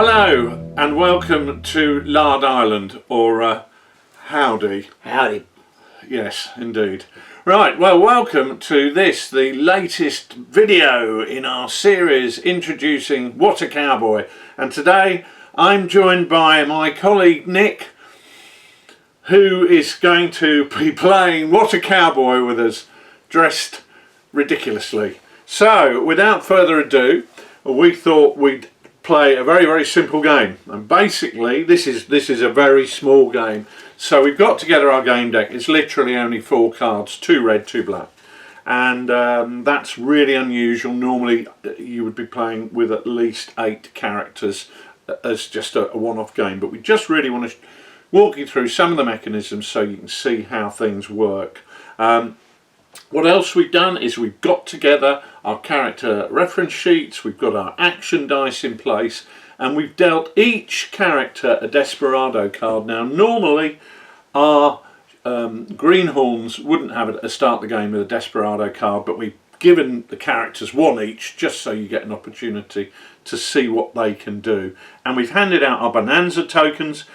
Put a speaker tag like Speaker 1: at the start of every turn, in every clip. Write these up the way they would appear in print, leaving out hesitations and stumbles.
Speaker 1: Hello and welcome to Lard Island, or howdy.
Speaker 2: Howdy.
Speaker 1: Yes, indeed. Right, well, welcome to this, the latest video in our series introducing What a Cowboy. And today I'm joined by my colleague Nick, who is going to be playing What a Cowboy with us, dressed ridiculously. So, without further ado, we thought we'd play a very simple game, and basically this is a very small game. So we've got together our game deck. It's literally only 4 cards, 2 red, 2 black, and that's really unusual. Normally you would be playing with at least 8 characters as just a one-off game, but we just really want to walk you through some of the mechanisms so you can see how things work. What else we've done is we've got together our character reference sheets, we've got our action dice in place, and we've dealt each character a desperado card. Now normally our greenhorns wouldn't have a start the game with a desperado card, but we've given the characters 1 each just so you get an opportunity to see what they can do. And we've handed out our bonanza tokens.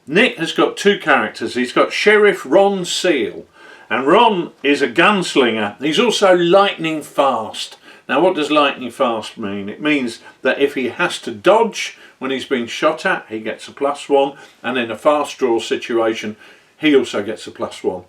Speaker 1: Nick has got 2 characters. He's got Sheriff Ron Seal. And Ron is a gunslinger. He's also lightning fast. Now what does lightning fast mean? It means that if he has to dodge when he's being shot at, he gets a +1, and in a fast draw situation he also gets a +1.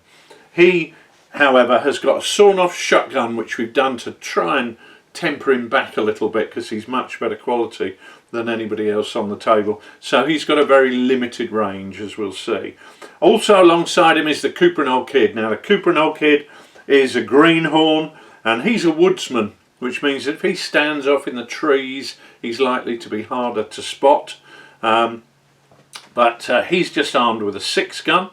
Speaker 1: He, however, has got a sawn-off shotgun, which we've done to try and temper him back a little bit because he's much better quality than anybody else on the table. So he's got a very limited range, as we'll see. Also alongside him is the Cuprinol Kid. Now the Cuprinol Kid is a greenhorn and he's a woodsman, which means if he stands off in the trees he's likely to be harder to spot. But he's just armed with a 6 gun.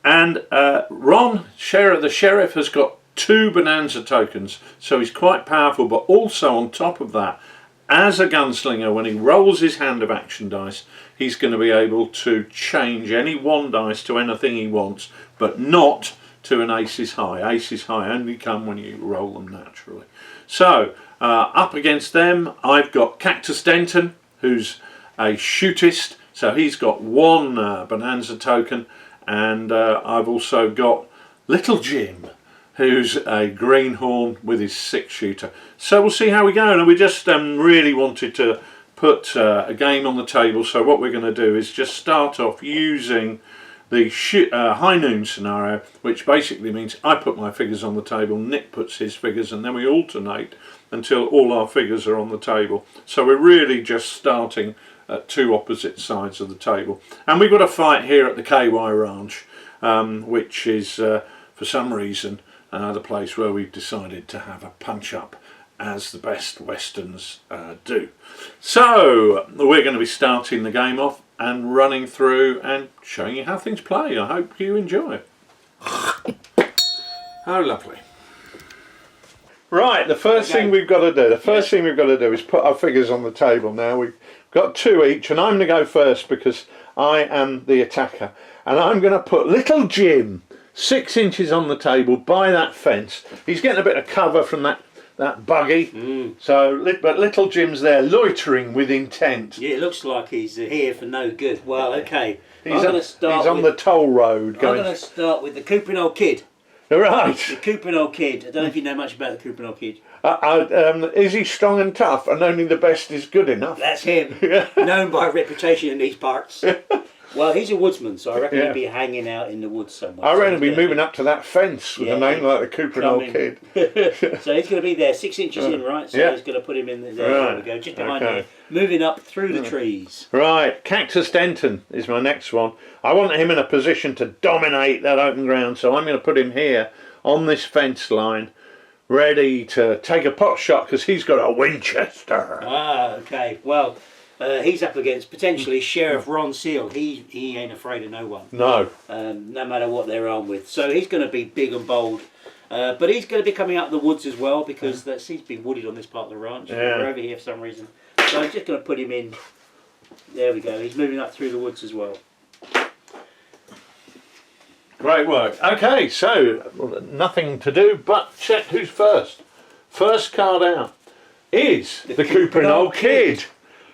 Speaker 1: And Ron, the sheriff, has got 2 bonanza tokens, so he's quite powerful, but also on top of that, as a gunslinger, when he rolls his hand of action dice, he's going to be able to change any 1 dice to anything he wants, but not to an aces high. Aces high only come when you roll them naturally. So, up against them, I've got Cactus Denton, who's a shootist, so he's got 1 bonanza token, and I've also got Little Jim, who's a greenhorn with his 6 shooter. So we'll see how we go, and we just really wanted to put a game on the table. So what we're going to do is just start off using the high noon scenario, which basically means I put my figures on the table, Nick puts his figures, and then we alternate until all our figures are on the table. So we're really just starting at 2 opposite sides of the table. And we've got a fight here at the KY Ranch, which is for some reason the place where we've decided to have a punch-up, as the best westerns do. So we're going to be starting the game off and running through and showing you how things play. I hope you enjoy. How lovely. Right, the first thing we've got to do, is put our figures on the table. Now we've got 2 each, and I'm going to go first because I am the attacker, and I'm going to put Little Jim 6 inches on the table by that fence. He's getting a bit of cover from that buggy. So, but Little Jim's there loitering with intent.
Speaker 2: Yeah, it looks like he's here for no good. Well, okay.
Speaker 1: He's on the toll road.
Speaker 2: I'm going to start with the Cuprinol Kid.
Speaker 1: Right.
Speaker 2: The Cuprinol Kid. I don't know if you know much about the Cuprinol Kid.
Speaker 1: Is he strong and tough, and only the best is good enough?
Speaker 2: That's him. Known by reputation in these parts. Well, he's a woodsman, so I reckon he'll be hanging out in the woods somewhere.
Speaker 1: I reckon he'll be moving up to that fence with a name like the Cuprinol Kid.
Speaker 2: So he's going to be there, 6 inches in, right? So he's going to put him in there. There we go, just behind here. Moving up through the trees.
Speaker 1: Right, Cactus Denton is my next one. I want him in a position to dominate that open ground, so I'm going to put him here on this fence line, ready to take a pot shot because he's got a Winchester.
Speaker 2: Ah, okay. Well, he's up against potentially Sheriff Ron Seal. He ain't afraid of no one.
Speaker 1: No.
Speaker 2: No matter what they're armed with. So he's going to be big and bold. But he's going to be coming out of the woods as well, because there seems to be wooded on this part of the ranch. We're over here for some reason. So I'm just going to put him in. There we go. He's moving up through the woods as well.
Speaker 1: Great work. Okay, so nothing to do but check who's first. First card out is the Cuprinol Kid.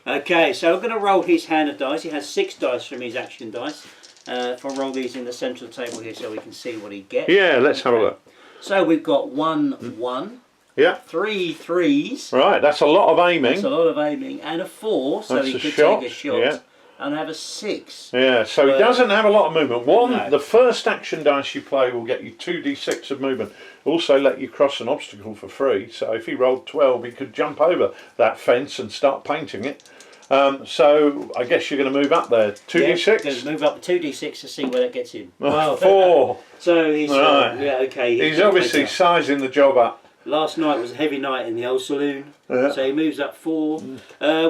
Speaker 2: Okay, so I'm going to roll his hand of dice. He has 6 dice from his action dice. If I roll these in the centre of the table here so we can see what he gets.
Speaker 1: Yeah, let's have a look.
Speaker 2: So we've got 1 1.
Speaker 1: Yeah.
Speaker 2: 3 3s.
Speaker 1: Right, that's a lot of aiming.
Speaker 2: That's a lot of aiming. And a 4, so
Speaker 1: that's
Speaker 2: he could
Speaker 1: shot.
Speaker 2: take a shot.
Speaker 1: Yeah.
Speaker 2: And have a 6.
Speaker 1: Yeah, so he doesn't have a lot of movement.
Speaker 2: No.
Speaker 1: The first action dice you play will get you 2d6 of movement. Also let you cross an obstacle for free. So if he rolled 12, he could jump over that fence and start painting it. So I guess you're going to move up there. 2d6?
Speaker 2: Yeah, going to move up 2d6 to see where that gets him. Well,
Speaker 1: 4.
Speaker 2: So he's
Speaker 1: right.
Speaker 2: Yeah, okay.
Speaker 1: He's obviously sizing the job up.
Speaker 2: Last night was a heavy night in the old saloon,
Speaker 1: Yeah.
Speaker 2: so he moves up 4,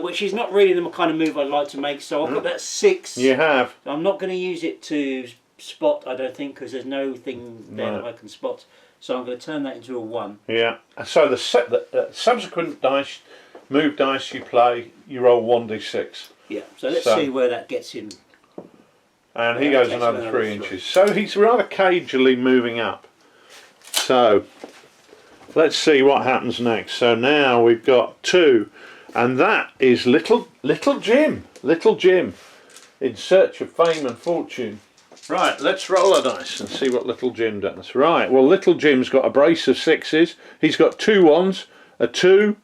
Speaker 2: which is not really the kind of move I'd like to make. So I've got that 6.
Speaker 1: You have.
Speaker 2: I'm not going to use it to spot, I don't think, because there's no thing there that I can spot. So I'm going to turn that into a 1.
Speaker 1: Yeah. So the subsequent dice, move dice you play, you roll 1d6.
Speaker 2: Yeah. So let's see where that gets him.
Speaker 1: And he goes another 3 inches. So he's rather cagily moving up. So let's see what happens next. So now we've got 2, and that is little Jim. Little Jim, in search of fame and fortune. Right, let's roll a dice and see what little Jim does. Right, well, little Jim's got a brace of 6s. He's got 2 1s, a 2,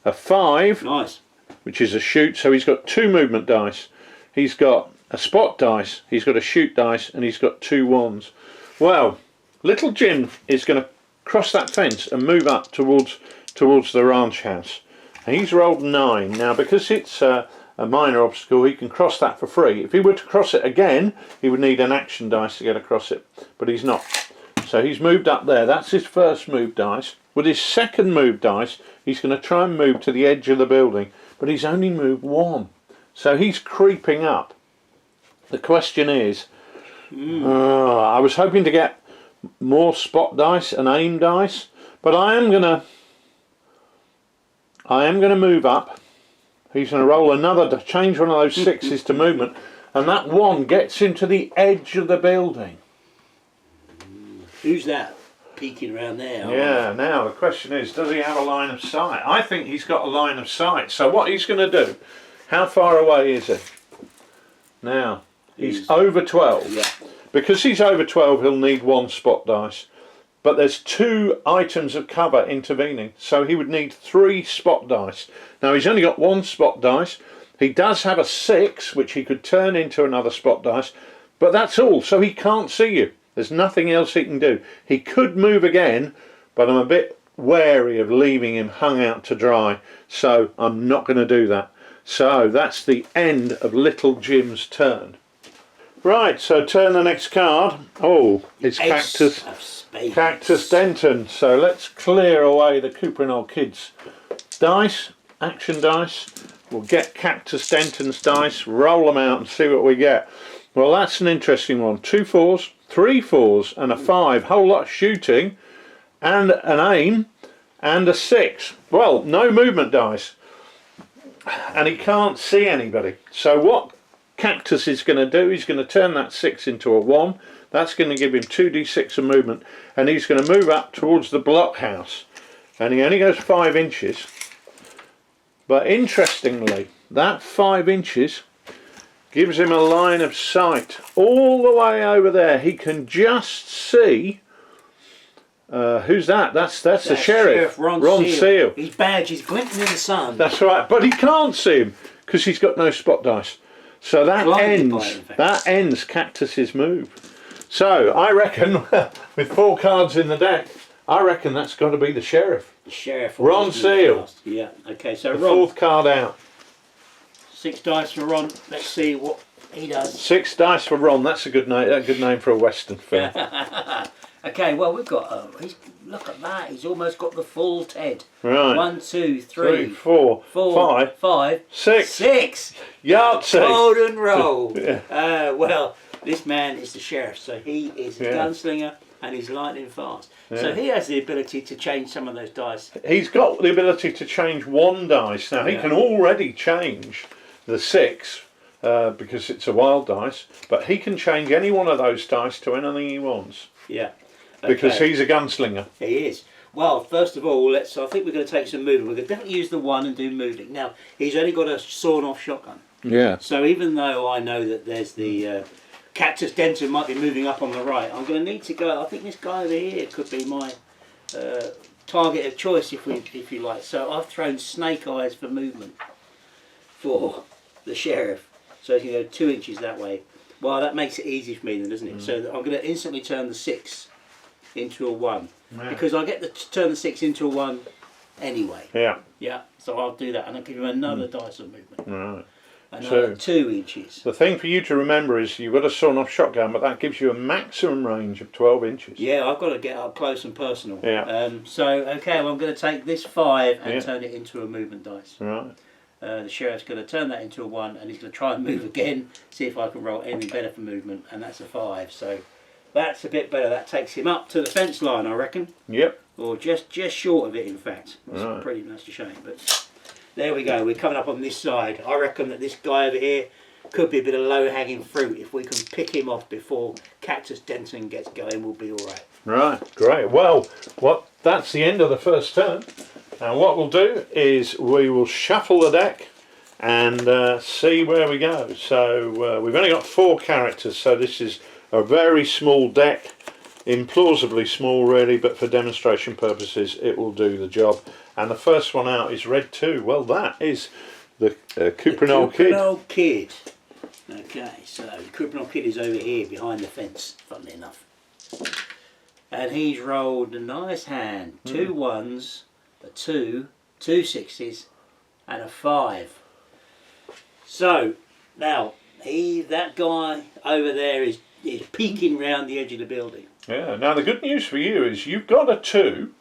Speaker 1: a 5,
Speaker 2: Nice.
Speaker 1: which is a shoot. So he's got 2 movement dice. He's got a spot dice. He's got a shoot dice, and he's got 2 1s. Well, little Jim is going to cross that fence and move up towards the ranch house. And he's rolled 9. Now, because it's a minor obstacle, he can cross that for free. If he were to cross it again, he would need an action dice to get across it, but he's not. So he's moved up there. That's his first move dice. With his second move dice, he's going to try and move to the edge of the building, but he's only moved 1. So he's creeping up. The question is, I was hoping to get more spot dice and aim dice, but I am gonna move up. He's going to roll another, change one of those 6s to movement, and that 1 gets into the edge of the building.
Speaker 2: Who's that peeking around there?
Speaker 1: Yeah, now the question is, does he have a line of sight? I think he's got a line of sight. So what he's going to do, how far away is he? Now, he's over 12.
Speaker 2: Yeah.
Speaker 1: Because he's over 12, he'll need 1 spot dice. But there's 2 items of cover intervening, so he would need 3 spot dice. Now he's only got 1 spot dice. He does have a 6, which he could turn into another spot dice, but that's all, so he can't see you. There's nothing else he can do. He could move again, but I'm a bit wary of leaving him hung out to dry, so I'm not going to do that. So that's the end of little Jim's turn. Right, so turn the next card. Oh, it's Cactus Denton. So let's clear away the Cooper & Kids dice, action dice. We'll get Cactus Denton's dice, roll them out and see what we get. Well, that's an interesting one. 2 4s, 3 4s and a 5. Whole lot of shooting and an aim and a 6. Well, no movement dice. And he can't see anybody. So what Cactus is going to do, he's going to turn that 6 into a 1. That's going to give him 2d6 of movement, and he's going to move up towards the blockhouse. And he only goes 5 inches. But interestingly, that 5 inches gives him a line of sight all the way over there. He can just see. Who's that? That's the sheriff.
Speaker 2: Ron Seal. His badge is glinting in the sun.
Speaker 1: That's right, but he can't see him because he's got no spot dice. So that ends Cactus's move. So I reckon, with 4 cards in the deck, I reckon that's got to be the sheriff.
Speaker 2: The sheriff.
Speaker 1: Ron Seal.
Speaker 2: Yeah. Okay. So
Speaker 1: the
Speaker 2: Ron.
Speaker 1: 4th card out.
Speaker 2: 6 dice for Ron. Let's see what he does.
Speaker 1: 6 dice for Ron. That's a good name. A good name for a western film.
Speaker 2: Okay. Well, we've got. Look at that. He's almost got the full Ted.
Speaker 1: Right.
Speaker 2: 1, 2, 3,
Speaker 1: 4, 5, 6. Yahtzee.
Speaker 2: Golden roll.
Speaker 1: Yeah.
Speaker 2: Well, this man is the sheriff, so he is a gunslinger and he's lightning fast. Yeah. So he has the ability to change some of those dice.
Speaker 1: He's got the ability to change 1 dice. Now he can already change the 6 because it's a wild dice, but he can change any one of those dice to anything he wants.
Speaker 2: Yeah.
Speaker 1: Because he's a gunslinger.
Speaker 2: He is. Well, first of all, I think we're going to take some movement. We're going to definitely use the 1 and do moving. Now, he's only got a sawn-off shotgun.
Speaker 1: Yeah.
Speaker 2: So even though I know that there's the Cactus Denton might be moving up on the right, I'm going to need to go. I think this guy over here could be my target of choice, if you like. So I've thrown Snake Eyes for movement for the sheriff. So he can go 2 inches that way. Well, that makes it easy for me then, doesn't it? So I'm going to instantly turn the 6 into a 1. Yeah. Because I get to turn the 6 into a 1 anyway.
Speaker 1: Yeah.
Speaker 2: Yeah, so I'll do that and I'll give him another dice of movement.
Speaker 1: Right.
Speaker 2: Another 2 inches.
Speaker 1: The thing for you to remember is you've got a sawn-off shotgun, but that gives you a maximum range of 12 inches.
Speaker 2: Yeah, I've got to get up close and personal.
Speaker 1: Yeah.
Speaker 2: Okay, well, I'm going to take this 5 and turn it into a movement dice.
Speaker 1: Right.
Speaker 2: The sheriff's going to turn that into a 1 and he's going to try and move again, see if I can roll anything better for movement, and that's a 5. So that's a bit better. That takes him up to the fence line, I reckon.
Speaker 1: Yep.
Speaker 2: Or just short of it, in fact. That's pretty much a shame, but there we go. We're coming up on this side. I reckon that this guy over here could be a bit of low-hanging fruit. If we can pick him off before Cactus Denton gets going, we'll be all right.
Speaker 1: Right, great. Well, that's the end of the first turn. And what we'll do is we will shuffle the deck and see where we go. So we've only got 4 characters, so this is a very small deck. Implausibly small really, but for demonstration purposes it will do the job. And the first one out is red 2. Well, that is the Cuprinol Kid.
Speaker 2: Cuprinol Kid. Okay, so the Cuprinol Kid is over here behind the fence, funnily enough. And he's rolled a nice hand. 2 1s, a 2, 2 6s, and a 5. So, now, that guy over there is peeking round the edge of the building.
Speaker 1: Yeah, now the good news for you is you've got a 2.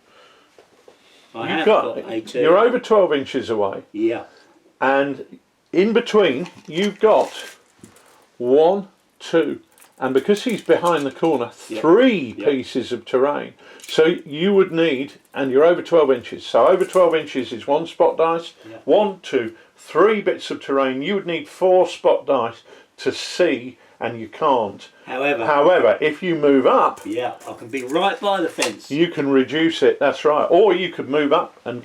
Speaker 2: I have got a 2.
Speaker 1: You're over 12 inches away.
Speaker 2: Yeah.
Speaker 1: And in between, you've got 1, 2. And because he's behind the corner, 3 pieces of terrain. So you would need, and you're over 12 inches. So over 12 inches is 1 spot dice. 1, 2, 3 bits of terrain. You would need 4 spot dice to see, and you can't. However, if you move up,
Speaker 2: I can be right by the fence.
Speaker 1: You can reduce it. That's right. Or you could move up and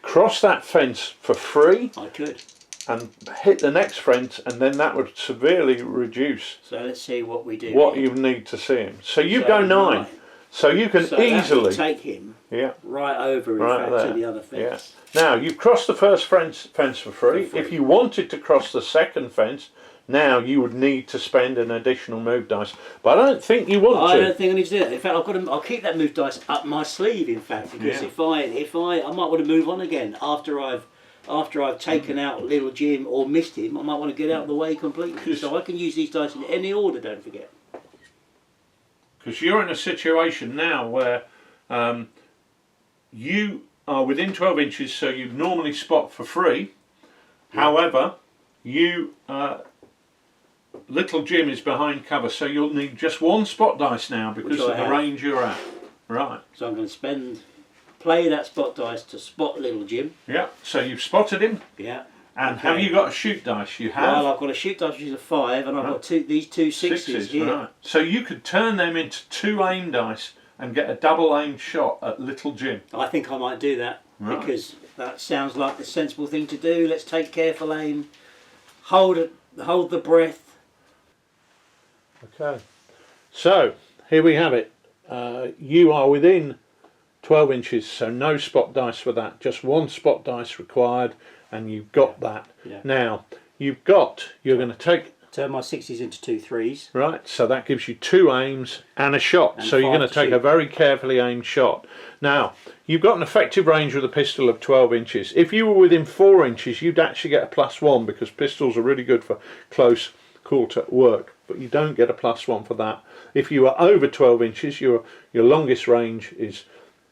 Speaker 1: cross that fence for free.
Speaker 2: I could.
Speaker 1: And hit the next fence, and then that would severely reduce.
Speaker 2: So let's see what we do.
Speaker 1: What you need to see him. So you go 9. So you can easily
Speaker 2: take him.
Speaker 1: Yeah.
Speaker 2: Right over, in fact, to the other fence.
Speaker 1: Yeah. Now you've crossed the first fence for free. If you wanted to cross the second fence, now you would need to spend an additional move dice. But I don't think you want to.
Speaker 2: I don't think I need to do that. In fact, I'll keep that move dice up my sleeve. In fact, because if I might want to move on again after I've taken out Little Jim or missed him, I might want to get out of the way completely. So I can use these dice in any order. Don't forget.
Speaker 1: Because you're in a situation now where you are within 12 inches, so you normally spot for free. However, Little Jim is behind cover, so you'll need just 1 spot dice now because of the range you're at. Right.
Speaker 2: So I'm going to play that spot dice to spot Little Jim.
Speaker 1: Yeah. So you've spotted him.
Speaker 2: Yeah.
Speaker 1: And have you got a shoot dice? You have.
Speaker 2: Well, I've got a shoot dice which is a 5, and I've got these 2 6s here.
Speaker 1: Right. So you could turn them into 2 aim dice and get a double aimed shot at Little Jim.
Speaker 2: I think I might do that because that sounds like the sensible thing to do. Let's take careful aim, hold the breath.
Speaker 1: Okay. So here we have it. You are within 12 inches, so no spot dice for that. Just 1 spot dice required. And you've got that. Yeah. Now, you're going to
Speaker 2: turn my 6s into 2 3s.
Speaker 1: Right, so that gives you 2 aims and a shot. And so you're going to take a very carefully aimed shot. Now, you've got an effective range with a pistol of 12 inches. If you were within 4 inches, you'd actually get a +1 because pistols are really good for close quarter work. But you don't get a +1 for that. If you are over 12 inches, your longest range is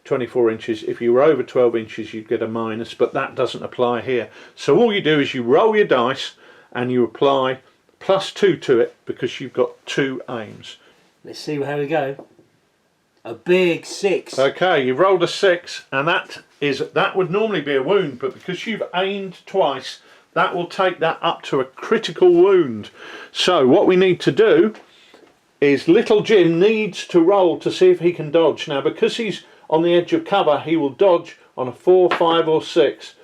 Speaker 1: 24 inches. If you were over 12 inches you'd get a minus, but that doesn't apply here. So all you do is you roll your dice and you apply +2 to it because you've got 2 aims.
Speaker 2: Let's see how we go. A big 6.
Speaker 1: Okay, you've rolled a 6 and that would normally be a wound, but because you've aimed twice that will take that up to a critical wound. So what we need to do is Little Jim needs to roll to see if he can dodge. Now because he's on the edge of cover, he will dodge on a 4, 5 or 6.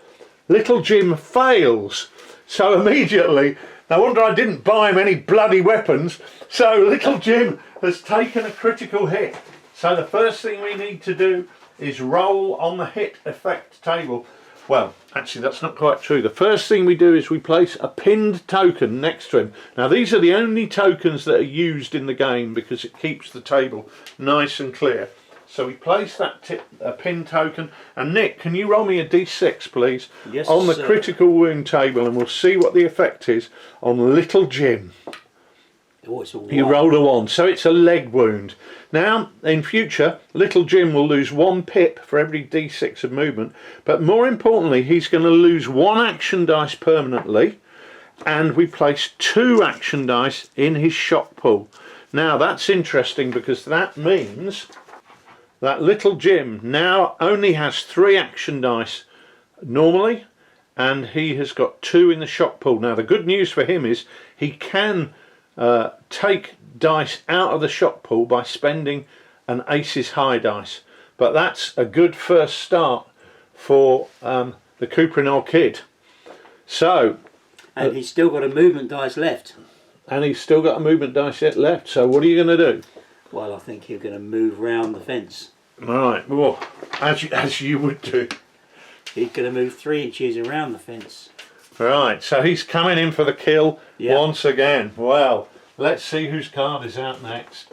Speaker 1: Little Jim fails, so immediately, no wonder I didn't buy him any bloody weapons. So Little Jim has taken a critical hit. So the first thing we need to do is roll on the hit effect table. Well, actually that's not quite true. The first thing we do is we place a pinned token next to him. Now these are the only tokens that are used in the game because it keeps the table nice and clear. So we place that pinned token, and Nick, can you roll me a d6 please?
Speaker 2: Yes,
Speaker 1: on the critical wound table, and we'll see what the effect is on Little Jim.
Speaker 2: Oh, it's a 1.
Speaker 1: You rolled a 1, so it's a leg wound. Now, in future, Little Jim will lose 1 pip for every d6 of movement, but more importantly, he's going to lose 1 action dice permanently, and we place 2 action dice in his shock pool. Now, that's interesting because that means that Little Jim now only has 3 action dice normally, and he has got 2 in the shock pool. Now, the good news for him is he can take dice out of the shock pool by spending an Aces High dice, but that's a good first start for the Cuprinol Kid. So,
Speaker 2: and he's still got a movement dice left.
Speaker 1: And he's still got a movement dice yet left. So what are you going to do?
Speaker 2: Well, I think you're going to move round the fence.
Speaker 1: Right. Well, as you would do.
Speaker 2: He's going to move 3 inches around the fence.
Speaker 1: Right, so he's coming in for the kill once again. Well, let's see whose card is out next.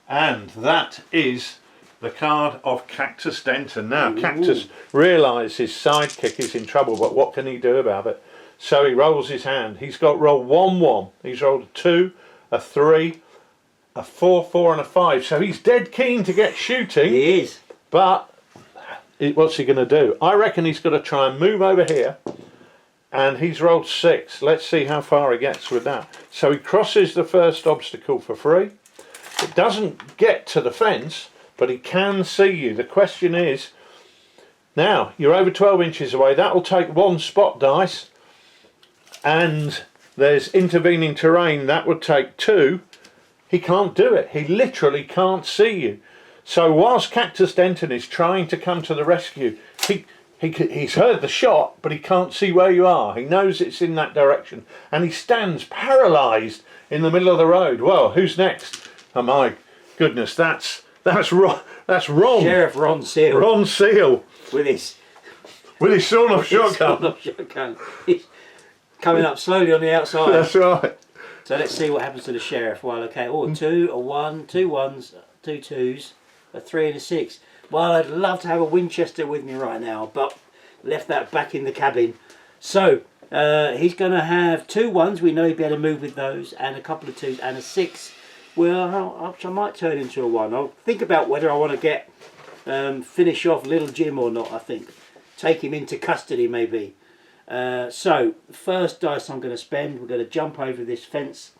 Speaker 1: And that is the card of Cactus Denton. Now,
Speaker 2: Ooh.
Speaker 1: Cactus realises his sidekick is in trouble, but what can he do about it? So he rolls his hand. He's got roll 1, 1. He's rolled a 2, a 3, a 4, 4 and a 5. So he's dead keen to get shooting.
Speaker 2: He is.
Speaker 1: But what's he going to do? I reckon he's got to try and move over here. And he's rolled 6. Let's see how far he gets with that. So he crosses the first obstacle for free. It doesn't get to the fence, but he can see you. The question is, now you're over 12 inches away. That will take 1 spot dice. And there's intervening terrain. That would take 2. He can't do it. He literally can't see you. So whilst Cactus Denton is trying to come to the rescue, he's heard the shot, but he can't see where you are. He knows it's in that direction, and he stands paralysed in the middle of the road. Well, who's next? Oh my goodness, that's Ron.
Speaker 2: Sheriff Ron Seal.
Speaker 1: Ron Seal
Speaker 2: with his
Speaker 1: sawn-off shotgun.
Speaker 2: He's coming up slowly on the outside.
Speaker 1: That's right.
Speaker 2: So let's see what happens to the sheriff. Well, okay. Oh, 2, a 1, 2 1s, 2 2s, a 3 and a 6. Well, I'd love to have a Winchester with me right now, but left that back in the cabin. So he's going to have 2 1s. We know he'll be able to move with those, and a couple of 2s and a 6. Well, I might turn into a 1. I'll think about whether I want to finish off Little Jim or not. I think take him into custody maybe. So the first dice I'm going to spend, we're going to jump over this fence.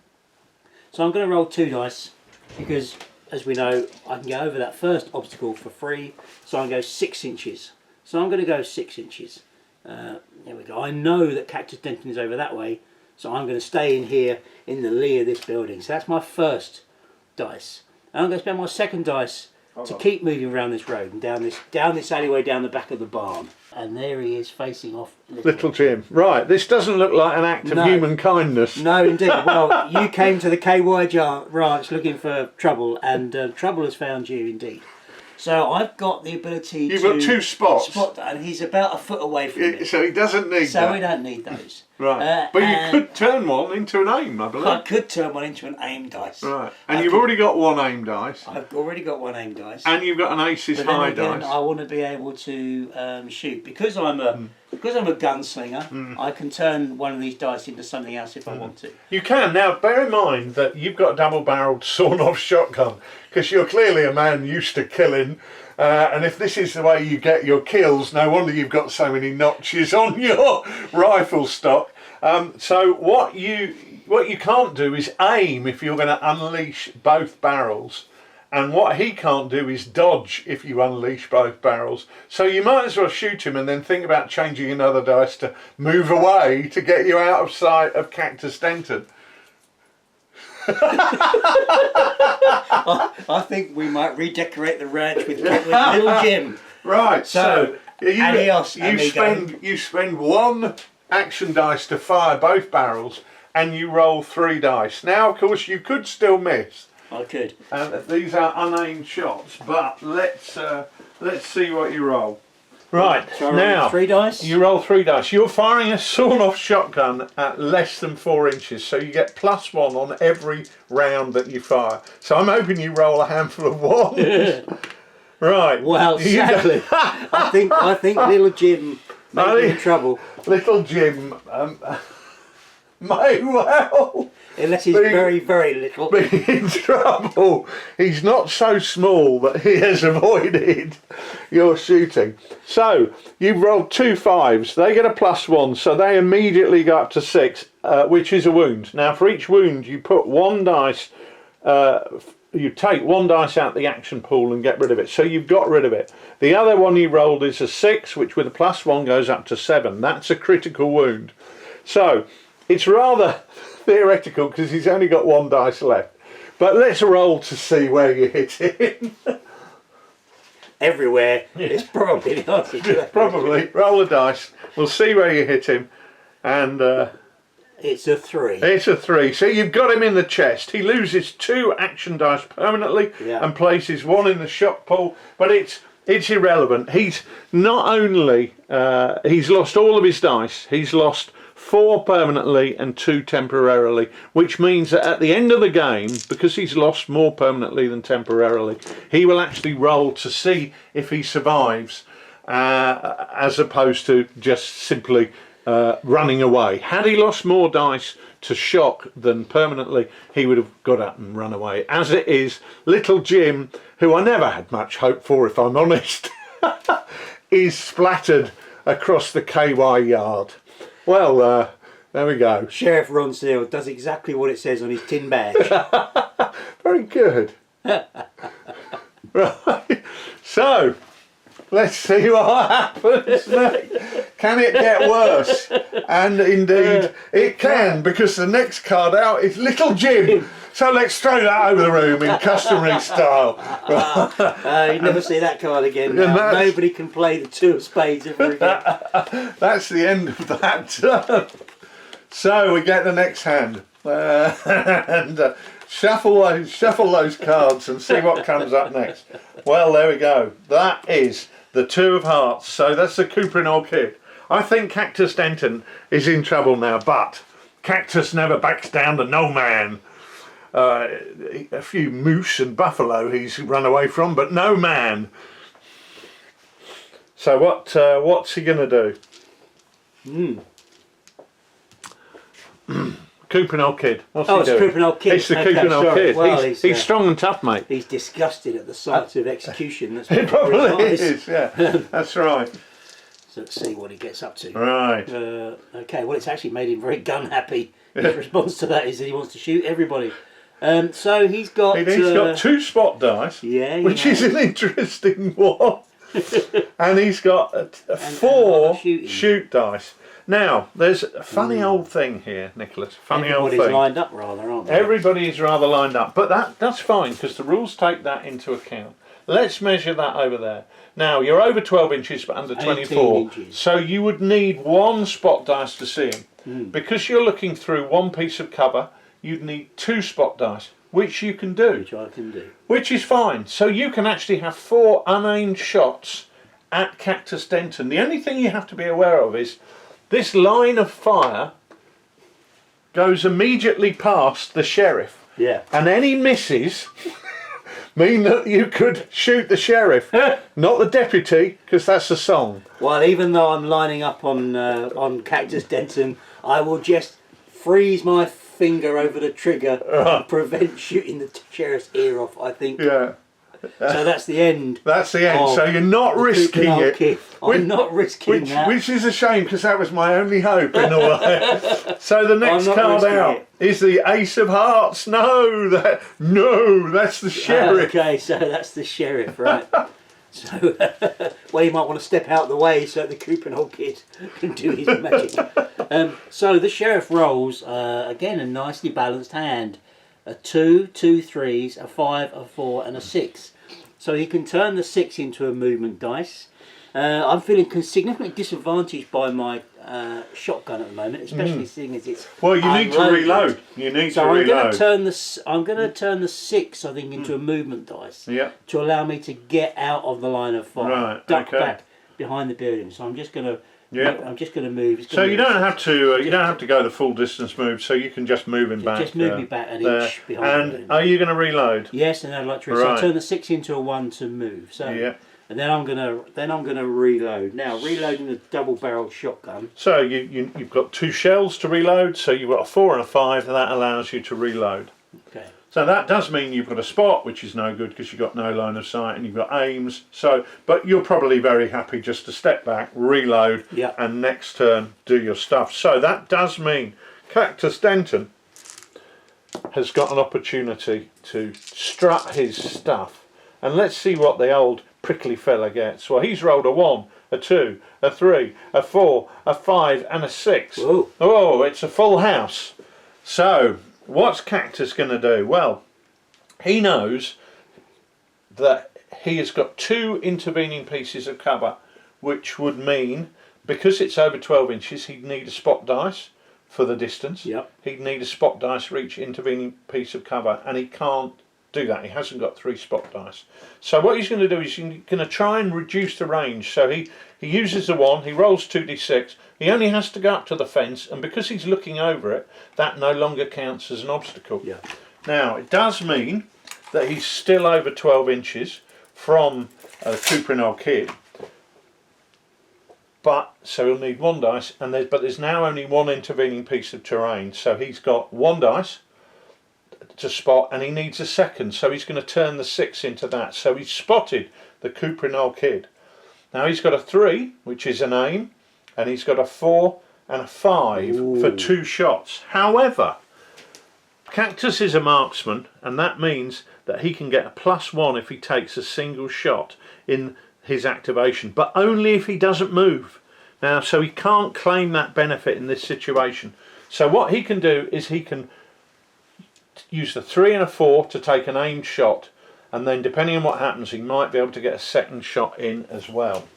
Speaker 2: So I'm going to roll 2 dice because, as we know, I can go over that first obstacle for free. So I'm going to go 6 inches. So I'm going to go 6 inches. There we go. I know that Cactus Denton is over that way, so I'm going to stay in here in the lee of this building. So that's my first dice. And I'm going to spend my second dice to keep moving around this road and down this alleyway down the back of the barn. And there he is facing off
Speaker 1: Little Jim. Right, this doesn't look like an act of human kindness.
Speaker 2: No, indeed. Well, you came to the Cowboy ranch looking for trouble, and trouble has found you indeed. So I've got the ability
Speaker 1: You've got 2 spots.
Speaker 2: Spot that, and he's about a foot away from me.
Speaker 1: So he doesn't need that.
Speaker 2: So we don't need those.
Speaker 1: Right. But you could turn one into an aim, I believe.
Speaker 2: I could turn one into an aim dice.
Speaker 1: Right. And you've already got 1 aim dice.
Speaker 2: I've already got 1 aim dice.
Speaker 1: And you've got an Aces High dice.
Speaker 2: I want to be able to shoot. Because I'm a gunslinger, I can turn one of these dice into something else if I want to.
Speaker 1: You can. Now, bear in mind that you've got a double-barreled sawn-off shotgun, because you're clearly a man used to killing. And if this is the way you get your kills, no wonder you've got so many notches on your rifle stock. So what you can't do is aim if you're going to unleash both barrels. And what he can't do is dodge if you unleash both barrels. So you might as well shoot him and then think about changing another dice to move away to get you out of sight of Cactus Denton.
Speaker 2: I think we might redecorate the ranch with little Jim.
Speaker 1: Right.
Speaker 2: So adios,
Speaker 1: you spend 1 action dice to fire both barrels, and you roll 3 dice. Now, of course, you could still miss.
Speaker 2: I could.
Speaker 1: These are unaimed shots, but let's see what you roll. Right,
Speaker 2: so
Speaker 1: now
Speaker 2: 3 dice.
Speaker 1: You roll 3 dice. You're firing a sawn-off shotgun at less than 4 inches, so you get +1 on every round that you fire. So I'm hoping you roll a handful of 1s. Right.
Speaker 2: Well, sadly, I think little Jim may be in trouble.
Speaker 1: Little Jim may well.
Speaker 2: Unless he's very, very little.
Speaker 1: Be in trouble. He's not so small that he has avoided your shooting. So you've rolled 2 5s. They get a +1, so they immediately go up to 6, which is a wound. Now, for each wound, you put 1 dice. You take 1 dice out the action pool and get rid of it. So you've got rid of it. The other one you rolled is a 6, which with a +1 goes up to 7. That's a critical wound. So it's rather theoretical because he's only got 1 dice left. But let's roll to see where you hit him.
Speaker 2: Everywhere. It's probably the answer to that.
Speaker 1: Probably. Roll the dice. We'll see where you hit him. And
Speaker 2: it's a 3.
Speaker 1: It's a 3. So you've got him in the chest. He loses 2 action dice permanently and places 1 in the shot pool. But it's irrelevant. He's not only he's lost all of his dice. He's lost 4 permanently and 2 temporarily, which means that at the end of the game, because he's lost more permanently than temporarily, he will actually roll to see if he survives, as opposed to just simply running away. Had he lost more dice to shock than permanently, he would have got up and run away. As it is, little Jim, who I never had much hope for, if I'm honest, is splattered across the KY yard. Well, there we go.
Speaker 2: Sheriff Ron Seal does exactly what it says on his tin badge.
Speaker 1: Very good. Right. So, let's see what happens next. Can it get worse? And indeed, it can, because the next card out is Little Jim. So let's throw that over the room in customary style.
Speaker 2: You never see that card again now. Nobody can play the 2 of spades ever again.
Speaker 1: That's the end of that. So we get the next hand. And shuffle those cards and see what comes up next. Well, there we go. That is the 2 of hearts. So that's the Cooper and Orchid. I think Cactus Denton is in trouble now, but Cactus never backs down to no man. A few moose and buffalo he's run away from, but no man. So what's he going to do? Cooper and Old Kid. What's he doing?
Speaker 2: It's Cooper and Old Kid.
Speaker 1: It's the Cooper and Old Kid.
Speaker 2: Well,
Speaker 1: he's strong and tough, mate.
Speaker 2: He's disgusted at the sight of execution. That's
Speaker 1: It probably is, yeah. That's right.
Speaker 2: So let's see what he gets up to.
Speaker 1: Right.
Speaker 2: Okay, well, it's actually made him very gun happy. His response to that is that he wants to shoot everybody. So he's got
Speaker 1: 2 spot dice, which is an interesting one. And he's got 4 shoot dice. Now, there's a funny old thing here, Nicholas.
Speaker 2: Everybody's lined up rather, aren't they?
Speaker 1: Everybody is rather lined up, but that's fine because the rules take that into account. Let's measure that over there. Now, you're over 12 inches but under 24, so you would need 1 spot dice to see him. Because you're looking through 1 piece of cover, you'd need 2 spot dice, which you can do.
Speaker 2: Which I can do.
Speaker 1: Which is fine. So you can actually have 4 unaimed shots at Cactus Denton. The only thing you have to be aware of is this line of fire goes immediately past the sheriff.
Speaker 2: Yeah.
Speaker 1: And any misses mean that you could shoot the sheriff, not the deputy, because that's a song.
Speaker 2: Well, even though I'm lining up on Cactus Denton, I will just freeze my finger over the trigger and prevent shooting the sheriff's ear off, I think.
Speaker 1: Yeah.
Speaker 2: So that's the end.
Speaker 1: That's the end. So you're not risking it.
Speaker 2: I'm not risking that.
Speaker 1: Which is a shame because that was my only hope in a way. So the next card out is the Ace of Hearts. No, that's the sheriff.
Speaker 2: Okay, so that's the sheriff, right? So, well, you might want to step out of the way so the Cooper and Old Kid can do his magic. So the sheriff rolls, again, a nicely balanced hand. a 2, 2 threes, a 5, a 4 and a 6. So he can turn the 6 into a movement dice. I'm feeling significantly disadvantaged by my shotgun at the moment, especially seeing as it's
Speaker 1: well. You need to reload. You need to reload.
Speaker 2: I'm going to turn the 6, I think, into a movement dice.
Speaker 1: Yeah.
Speaker 2: To allow me to get out of the line of fire,
Speaker 1: right.
Speaker 2: duck back behind the building. So I'm just going to.
Speaker 1: Yeah.
Speaker 2: I'm just going to move.
Speaker 1: So you don't have to. You don't have to go the full distance move. So you can just move him back.
Speaker 2: Just move me back an inch behind.
Speaker 1: And
Speaker 2: the building.
Speaker 1: are you going to reload?
Speaker 2: Yes, and I'd like to reload. So I turn the 6 into a 1 to move. So.
Speaker 1: Yeah.
Speaker 2: And then I'm gonna reload. Now reloading the double-barreled shotgun.
Speaker 1: So you've got 2 shells to reload. So you've got a 4 and a 5, and that allows you to reload.
Speaker 2: Okay.
Speaker 1: So that does mean you've got a spot, which is no good because you've got no line of sight, and you've got aims. So, but you're probably very happy just to step back, reload, and next turn do your stuff. So that does mean Cactus Denton has got an opportunity to strut his stuff, and let's see what the old prickly fella gets. Well, he's rolled a 1, a 2, a 3, a 4, a 5 and a 6.
Speaker 2: Whoa.
Speaker 1: Oh, it's a full house. So what's Cactus going to do? Well, he knows that he has got 2 intervening pieces of cover, which would mean, because it's over 12 inches, he'd need a spot dice for the distance.
Speaker 2: Yep.
Speaker 1: He'd need a spot dice for each intervening piece of cover, and he can't do that. He hasn't got 3 spot dice. So what he's going to do is he's going to try and reduce the range. So he uses the 1, he rolls 2d6, he only has to go up to the fence, and because he's looking over it, that no longer counts as an obstacle.
Speaker 2: Yeah.
Speaker 1: Now, it does mean that he's still over 12 inches from the Cuprinol kid, but so he'll need 1 dice, and but there's now only 1 intervening piece of terrain. So he's got 1 dice to spot, and he needs a 2nd, so he's going to turn the 6 into that. So he's spotted the Cuprinol kid. Now he's got a 3, which is an aim, and he's got a 4 and a 5 for 2 shots. However, Cactus is a marksman, and that means that he can get a +1 if he takes a single shot in his activation, but only if he doesn't move. Now, so he can't claim that benefit in this situation. So what he can do is he can use the 3 and a 4 to take an aimed shot, and then depending on what happens he might be able to get a 2nd shot in as well.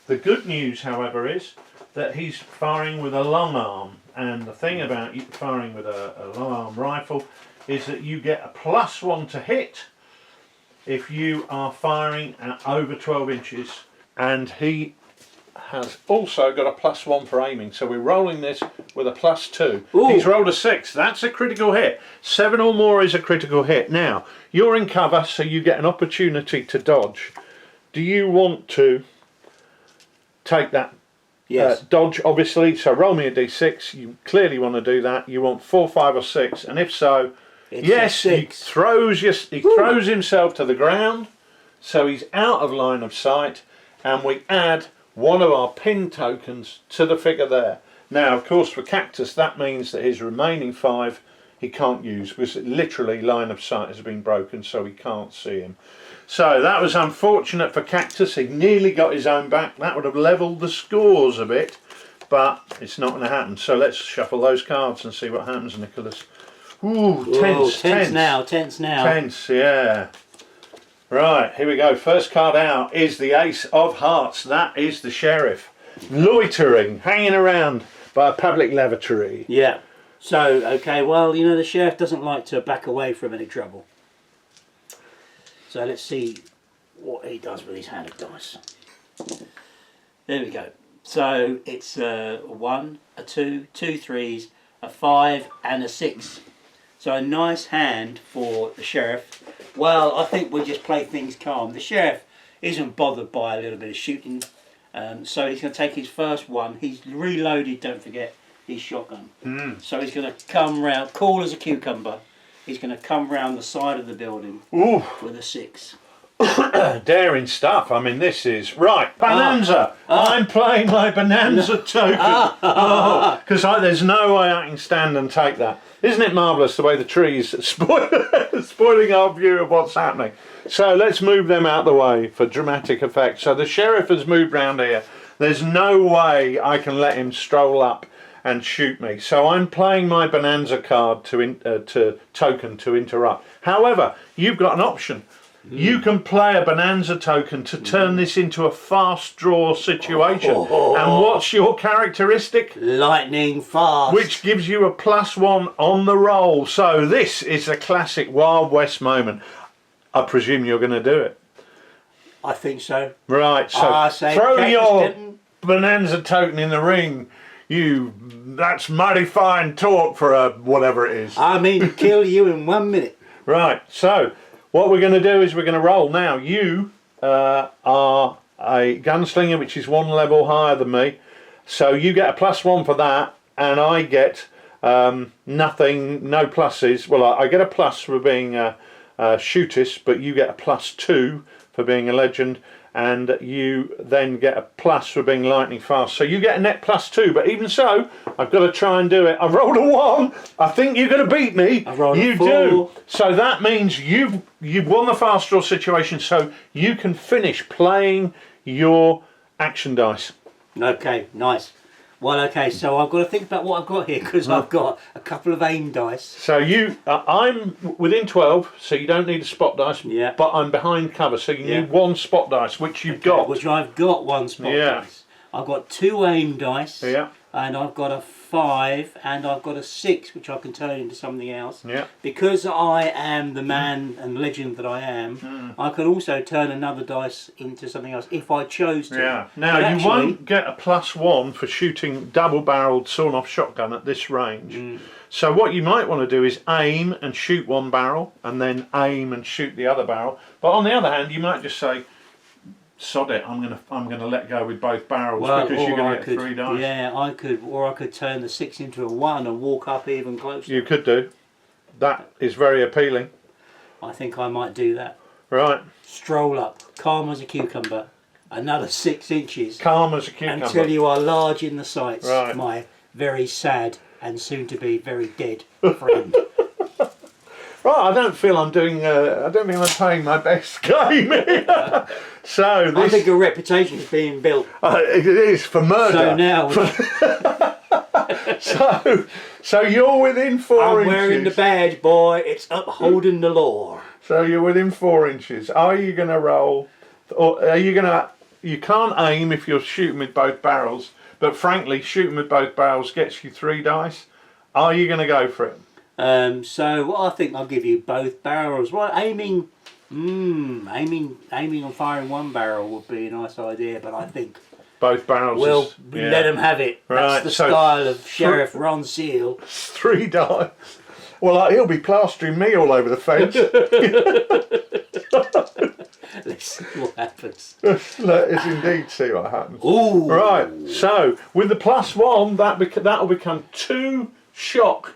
Speaker 1: The good news, however, is that he's firing with a long arm, and the thing about firing with a long arm rifle is that you get a +1 to hit if you are firing at over 12 inches, and he has also got a +1 for aiming. So we're rolling this with a +2. Ooh. He's rolled a 6. That's a critical hit. 7 or more is a critical hit. Now, you're in cover, so you get an opportunity to dodge. Do you want to take that dodge, obviously? So roll me a d6. You clearly want to do that. You want 4, 5 or 6, and if so, yes, he throws himself to the ground, so he's out of line of sight, and we add 1 of our pin tokens to the figure there. Now, of course, for Cactus, that means that his remaining 5 he can't use, because literally line of sight has been broken, so he can't see him. So that was unfortunate for Cactus. He nearly got his own back. That would have levelled the scores a bit, but it's not going to happen. So let's shuffle those cards and see what happens, Nicholas. Ooh, tense,
Speaker 2: tense now.
Speaker 1: Tense, yeah. Right, here we go. First card out is the Ace of Hearts. That is the Sheriff. Loitering, hanging around by a public lavatory.
Speaker 2: Yeah. So, okay, well, you know, the Sheriff doesn't like to back away from any trouble. So let's see what he does with his hand of dice. There we go. So it's a 1, a 2, 2 threes, a 5 and a 6. So a nice hand for the Sheriff. Well, I think we'll just play things calm. The Sheriff isn't bothered by a little bit of shooting. So he's going to take his first one. He's reloaded, don't forget, his shotgun. So he's going to come round, cool as a cucumber. He's going to come round the side of the building with a 6.
Speaker 1: Daring stuff. I mean, this is... Right, Bonanza. I'm playing my Bonanza token. Because there's no way I can stand and take that. Isn't it marvellous the way the trees spoiling our view of what's happening? So let's move them out the way for dramatic effect. So the Sheriff has moved round here. There's no way I can let him stroll up and shoot me. So I'm playing my bonanza card to token to interrupt. However, you've got an option. You can play a bonanza token to turn this into a fast draw situation. And what's your characteristic?
Speaker 2: Lightning fast.
Speaker 1: Which gives you a +1 on the roll. So this is a classic Wild West moment. I presume you're going to do it.
Speaker 2: I think so.
Speaker 1: Right, so throw your bonanza token in the ring. That's mighty fine talk for a whatever it is.
Speaker 2: I mean to kill you in 1 minute.
Speaker 1: Right, so what we're going to do is we're going to roll. Now, you are a gunslinger, which is 1 level higher than me. So you get a +1 for that, and I get nothing, no pluses. Well, I get a plus for being a shootist, but you get a +2 for being a legend, and you then get a plus for being lightning fast. So you get a net +2, but even so, I've got to try and do it. I've rolled a 1. I think you're going to beat me.
Speaker 2: I've rolled
Speaker 1: you
Speaker 2: a 4.
Speaker 1: do. So that means you've won the fast draw situation, so you can finish playing your action dice.
Speaker 2: Okay, nice. Well, okay, so I've got to think about what I've got here, because I've got a couple of aim dice.
Speaker 1: So I'm within 12, so you don't need a spot dice.
Speaker 2: Yeah.
Speaker 1: But I'm behind cover, so you need 1 spot dice, which you've got.
Speaker 2: Which I've got 1 spot dice. I've got 2 aim dice.
Speaker 1: Yeah.
Speaker 2: And I've got a 5, and I've got a 6, which I can turn into something else.
Speaker 1: Yeah.
Speaker 2: Because I am the man and legend that I am, I can also turn another dice into something else if I chose to.
Speaker 1: Yeah. Now you won't get a +1 for shooting double-barreled sawn-off shotgun at this range. So what you might want to do is aim and shoot 1 barrel, and then aim and shoot the other barrel. But on the other hand, you might just say, sod it, I'm gonna let go with both barrels, because you're gonna get 3 dice.
Speaker 2: Yeah, I could turn the 6 into a 1 and walk up even closer.
Speaker 1: You could do. That is very appealing.
Speaker 2: I think I might do that.
Speaker 1: Right.
Speaker 2: Stroll up, calm as a cucumber, another 6 inches.
Speaker 1: Calm as a cucumber.
Speaker 2: Until you are large in the sights,
Speaker 1: right.
Speaker 2: My very sad and soon to be very dead friend.
Speaker 1: Right, I don't feel I'm doing. I don't think I'm playing my best game here. So this,
Speaker 2: I think a reputation is being built.
Speaker 1: It is for murder.
Speaker 2: So now,
Speaker 1: so you're within 4
Speaker 2: I'm
Speaker 1: inches.
Speaker 2: wearing the badge, boy. It's upholding the law.
Speaker 1: So you're within 4 inches. Are you going to roll, or are you going to? You can't aim if you're shooting with both barrels. But frankly, shooting with both barrels gets you 3 dice. Are you going to go for it?
Speaker 2: So I think I'll give you both barrels. Well, aiming and firing 1 barrel would be a nice idea, but I think
Speaker 1: both barrels.
Speaker 2: We'll let them have it.
Speaker 1: Right.
Speaker 2: That's the style of Sheriff Ron Seal.
Speaker 1: 3 dice. Well, he'll be plastering me all over the fence.
Speaker 2: Let's see what happens.
Speaker 1: Let's indeed see what happens.
Speaker 2: Ooh.
Speaker 1: Right. So with the +1, that'll become 2 shock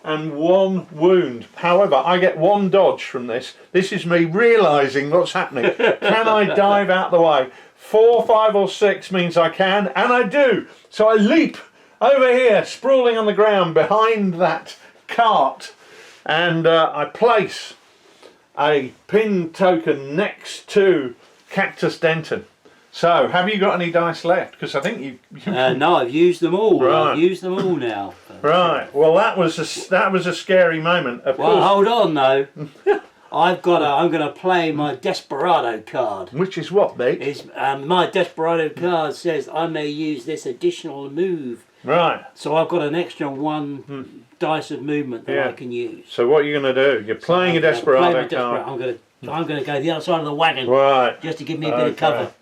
Speaker 1: and 1 wound. However, I get 1 dodge from this. This is me realising what's happening. Can I dive out the way? 4, 5 or 6 means I can, and I do. So I leap over here, sprawling on the ground behind that cart, and I place a pin token next to Cactus Denton. So, have you got any dice left? Because I think you
Speaker 2: no, I've used them all.
Speaker 1: Right.
Speaker 2: I've used them all now.
Speaker 1: Right. Well, that was a scary moment. Of course.
Speaker 2: Hold on though. I'm going to play my Desperado card.
Speaker 1: Which is what, mate?
Speaker 2: My Desperado card says I may use this additional move.
Speaker 1: Right.
Speaker 2: So I've got an extra 1 dice of movement that I can use.
Speaker 1: So what are you going to do? You're playing a Desperado card.
Speaker 2: I'm going to go the other side of the wagon.
Speaker 1: Right.
Speaker 2: Just to give me a bit of cover.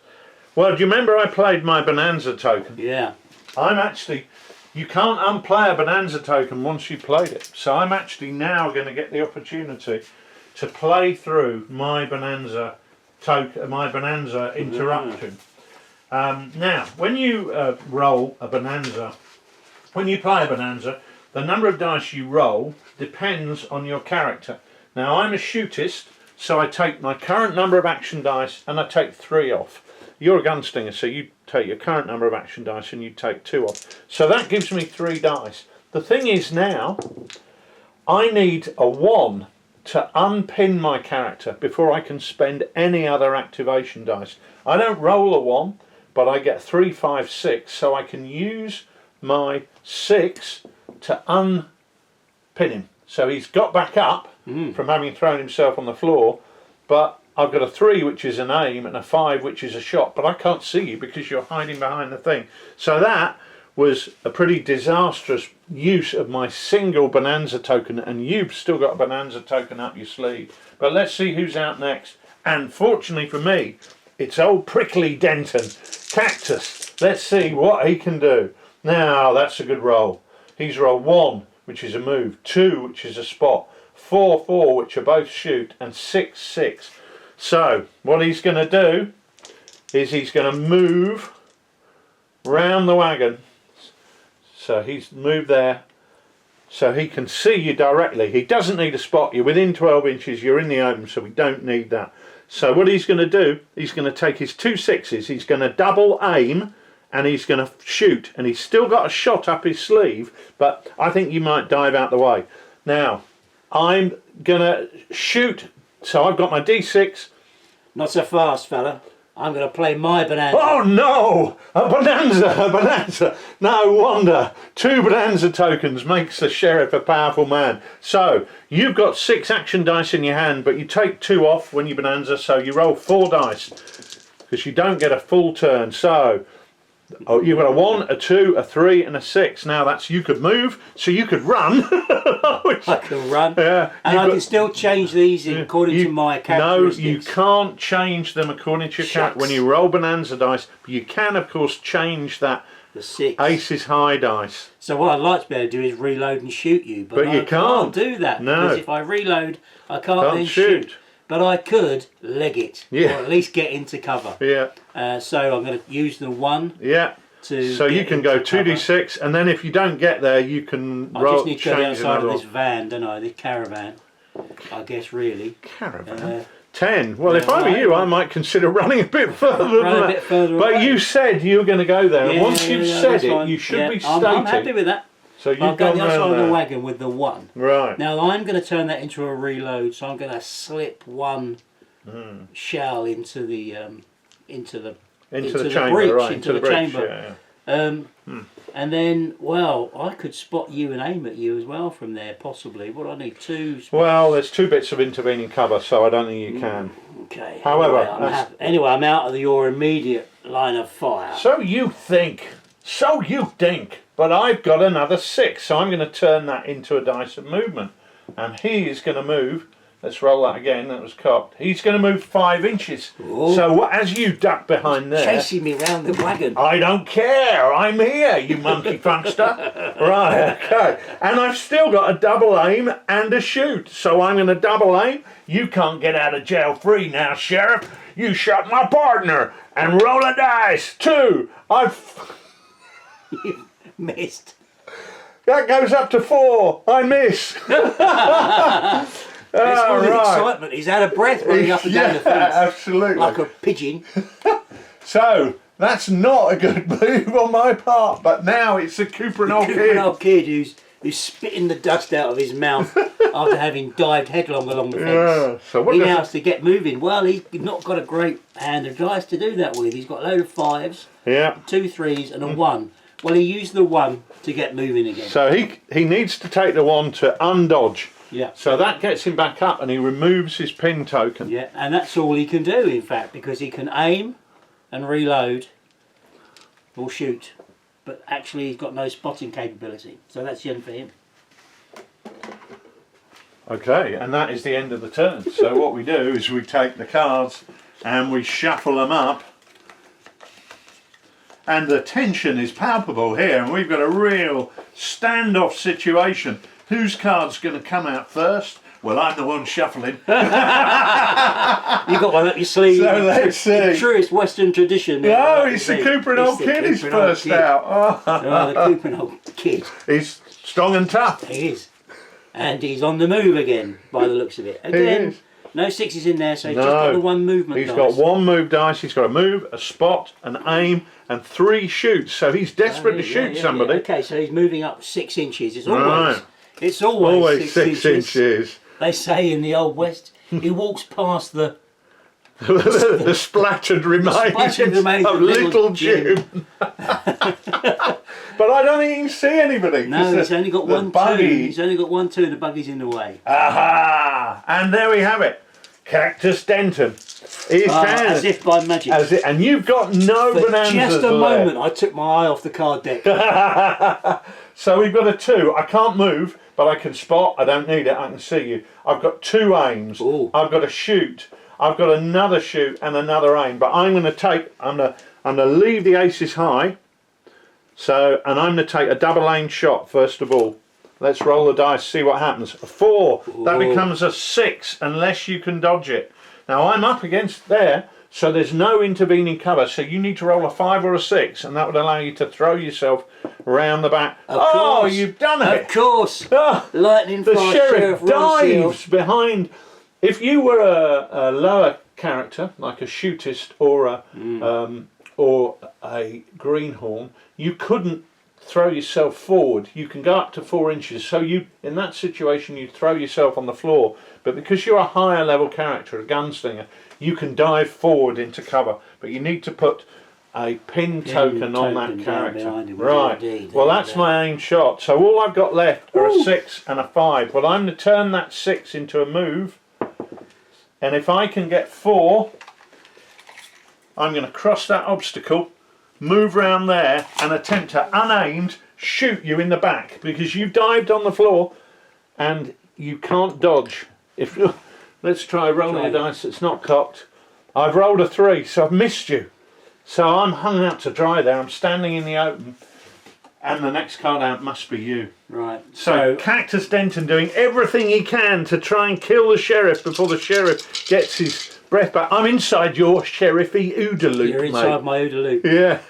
Speaker 1: Well, do you remember I played my Bonanza token?
Speaker 2: Yeah.
Speaker 1: You can't unplay a Bonanza token once you've played it. So I'm actually now going to get the opportunity to play through my Bonanza token, my Bonanza interruption. Now, when you roll a Bonanza, when you play a Bonanza, the number of dice you roll depends on your character. Now, I'm a shootist, so I take my current number of action dice and I take 3 off. You're a gunslinger, so you take your current number of action dice and you take 2 off. So that gives me 3 dice. The thing is now, I need a 1 to unpin my character before I can spend any other activation dice. I don't roll a 1, but I get 3, 5, 6, so I can use my 6 to unpin him. So he's got back up from having thrown himself on the floor, but I've got a 3 which is an aim and a 5 which is a shot, but I can't see you because you're hiding behind the thing. So that was a pretty disastrous use of my single bonanza token, and you've still got a bonanza token up your sleeve. But let's see who's out next. And fortunately for me, it's old Prickly Denton, Cactus. Let's see what he can do. Now that's a good roll. He's rolled 1, which is a move, 2, which is a spot, 4, 4, which are both shoot, and 6, 6. So what he's going to do is he's going to move round the wagon. So he's moved there so he can see you directly. He doesn't need a spot. You're within 12 inches. You're in the open, so we don't need that. So what he's going to do, he's going to take his 2 6s. He's going to double aim and he's going to shoot. And he's still got a shot up his sleeve, but I think you might dive out the way. Now, I'm going to shoot. So I've got my D6.
Speaker 2: Not so fast, fella. I'm going to play my bonanza.
Speaker 1: Oh no! A bonanza! No wonder. 2 bonanza tokens makes the sheriff a powerful man. So, you've got 6 action dice in your hand, but you take 2 off when you bonanza, so you roll 4 dice. Because you don't get a full turn. So, you've got a 1, a 2, a 3 and a 6. Now that's, you could move, so you could run.
Speaker 2: I can run.
Speaker 1: Yeah,
Speaker 2: and I can still change these according to my characteristics.
Speaker 1: No, you can't change them according to your character when you roll bonanza dice. But you can, of course, change that.
Speaker 2: The 6.
Speaker 1: Aces high dice.
Speaker 2: So what I'd like to be able to do is reload and shoot you. But
Speaker 1: you can't
Speaker 2: do that.
Speaker 1: No.
Speaker 2: Because if I reload, I can't then shoot. But I could leg it.
Speaker 1: Yeah.
Speaker 2: Or at least get into cover.
Speaker 1: Yeah.
Speaker 2: So I'm going to use the 1.
Speaker 1: Yeah. So you can go 2d6, and then if you don't get there, you can roll.
Speaker 2: I just need to go the outside of this van, don't I? This caravan. I guess really.
Speaker 1: Caravan. 10. Well, if I were you, I might consider running a bit further than that. But
Speaker 2: away.
Speaker 1: You said you were going to go there, and once you've said it, you should be stating.
Speaker 2: I'm happy with that.
Speaker 1: So you've
Speaker 2: I'll go the outside of
Speaker 1: there.
Speaker 2: the wagon with the 1.
Speaker 1: Right.
Speaker 2: Now I'm going to turn that into a reload, so I'm going to slip 1 shell into the
Speaker 1: chamber,
Speaker 2: breach,
Speaker 1: right?
Speaker 2: into the
Speaker 1: breach,
Speaker 2: chamber.
Speaker 1: Yeah.
Speaker 2: And then, well, I could spot you and aim at you as well from there, possibly. What I need 2 spots.
Speaker 1: Well, there's 2 bits of intervening cover, so I don't think you can.
Speaker 2: Okay.
Speaker 1: However,
Speaker 2: anyway, I'm out of your immediate line of fire.
Speaker 1: So you think. But I've got another 6, so I'm going to turn that into a dice of movement. And he is going to move. Let's roll that again. That was cocked. He's going to move 5 inches.
Speaker 2: Ooh.
Speaker 1: So as you duck behind there,
Speaker 2: chasing me round the wagon.
Speaker 1: I don't care. I'm here, you monkey funkster. Right. Okay. And I've still got a double aim and a shoot. So I'm going to double aim. You can't get out of jail free now, Sheriff. You shot my partner. And roll a dice. 2.
Speaker 2: You missed.
Speaker 1: That goes up to 4. I miss.
Speaker 2: It's all the excitement. He's out of breath running up and down the fence.
Speaker 1: Absolutely.
Speaker 2: Like a pigeon.
Speaker 1: So, that's not a good move on my part, but now it's a Cooper and old kid.
Speaker 2: An old kid who's spitting the dust out of his mouth after having dived headlong along the fence.
Speaker 1: Yeah. So what
Speaker 2: he now has to get moving. Well, he's not got a great hand of dice to do that with. He's got a load of 5s, 2 3s and a 1. Well, he used the 1 to get moving again.
Speaker 1: So he needs to take the 1 to undodge.
Speaker 2: Yeah.
Speaker 1: So that gets him back up and he removes his pin token.
Speaker 2: Yeah, and that's all he can do, in fact, because he can aim and reload or shoot. But actually he's got no spotting capability. So that's the end for him.
Speaker 1: Okay, and that is the end of the turn. So what we do is we take the cards and we shuffle them up. And the tension is palpable here, and we've got a real standoff situation. Whose card's going to come out first? Well, I'm the one shuffling.
Speaker 2: You've got one up your sleeve.
Speaker 1: So let's see.
Speaker 2: The truest Western tradition.
Speaker 1: No, it's the Cooper and old kid is first out.
Speaker 2: Oh, the Cooper and old kid.
Speaker 1: He's strong and tough.
Speaker 2: He is. And he's on the move again, by the looks of it. Again, no 6s in there, so he's just got the 1 movement
Speaker 1: He's
Speaker 2: dice.
Speaker 1: got 1 move dice. He's got a move, a spot, an aim, and 3 shoots. So he's desperate to shoot somebody.
Speaker 2: Yeah. Okay, so he's moving up 6 inches. It's always 6
Speaker 1: inches.
Speaker 2: They say in the Old West, he walks past the
Speaker 1: the splattered remains of little Jim. But I don't think you can see anybody.
Speaker 2: No, he's only got one, two. He's only got 1, 2, and the buggy's in the way.
Speaker 1: Aha! And there we have it. Cactus Denton.
Speaker 2: As if by magic.
Speaker 1: And you've got no bonanzas.
Speaker 2: Just a moment, I took my eye off the card deck.
Speaker 1: So we've got a 2. I can't move, but I can spot. I don't need it. I can see you. I've got 2 aims.
Speaker 2: Ooh.
Speaker 1: I've got a shoot. I've got another shoot and another aim. But I'm going to take. I'm going to leave the aces high. So, and I'm going to take a double aim shot first of all. Let's roll the dice, see what happens. A 4. Ooh. That becomes a 6 unless you can dodge it. Now I'm up against there, so there's no intervening cover. So you need to roll a 5 or a 6, and that would allow you to throw yourself round the back. Oh, you've done it!
Speaker 2: Of course. Lightning
Speaker 1: the
Speaker 2: flight,
Speaker 1: sheriff dives behind. If you were a lower character, like a shootist or a greenhorn, you couldn't throw yourself forward. You can go up to 4 inches. So you, in that situation, you throw yourself on the floor. But because you're a higher level character, a gunslinger, you can dive forward into cover. But you need to put a pin token on that character. Right. Well, that's my aim shot. So all I've got left are a 6 and a 5. Well, I'm going to turn that 6 into a move. And if I can get 4, I'm going to cross that obstacle, move round there and attempt to unaimed shoot you in the back, because you've dived on the floor and you can't dodge. If let's try rolling a dice that's not cocked. I've rolled a 3, so I've missed you. So I'm hung out to dry there. I'm standing in the open, and the next card out must be you.
Speaker 2: Right.
Speaker 1: So Cactus Denton doing everything he can to try and kill the sheriff before the sheriff gets his breath back. I'm inside your sheriffy OODA loop.
Speaker 2: You're inside my OODA loop.
Speaker 1: Yeah.